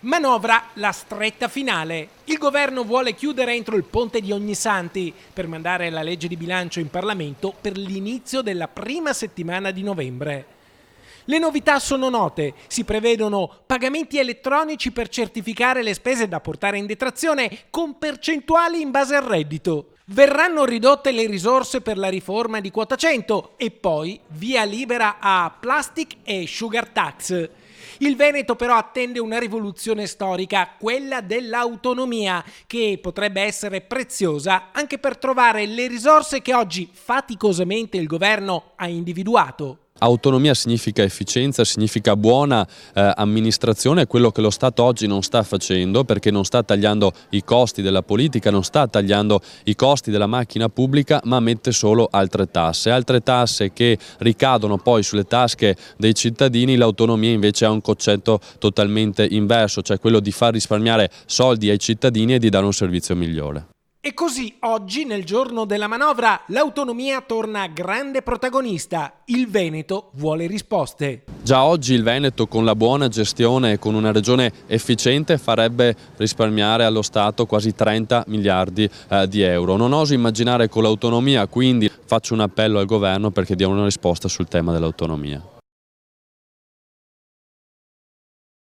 Manovra, la stretta finale. Il governo vuole chiudere entro il ponte di Ognissanti per mandare la legge di bilancio in Parlamento per l'inizio della prima settimana di novembre. Le novità sono note, si prevedono pagamenti elettronici per certificare le spese da portare in detrazione con percentuali in base al reddito. Verranno ridotte le risorse per la riforma di quota 100 e poi via libera a plastic e sugar tax. Il Veneto però attende una rivoluzione storica, quella dell'autonomia, che potrebbe essere preziosa anche per trovare le risorse che oggi faticosamente il governo ha individuato. Autonomia significa efficienza, significa buona amministrazione, quello che lo Stato oggi non sta facendo, perché non sta tagliando i costi della politica, non sta tagliando i costi della macchina pubblica, ma mette solo altre tasse che ricadono poi sulle tasche dei cittadini. L'autonomia invece ha un concetto totalmente inverso, cioè quello di far risparmiare soldi ai cittadini e di dare un servizio migliore. E così oggi, nel giorno della manovra, l'autonomia torna grande protagonista. Il Veneto vuole risposte. Già oggi il Veneto, con la buona gestione e con una regione efficiente, farebbe risparmiare allo Stato quasi 30 miliardi di euro. Non oso immaginare con l'autonomia, quindi faccio un appello al governo perché dia una risposta sul tema dell'autonomia.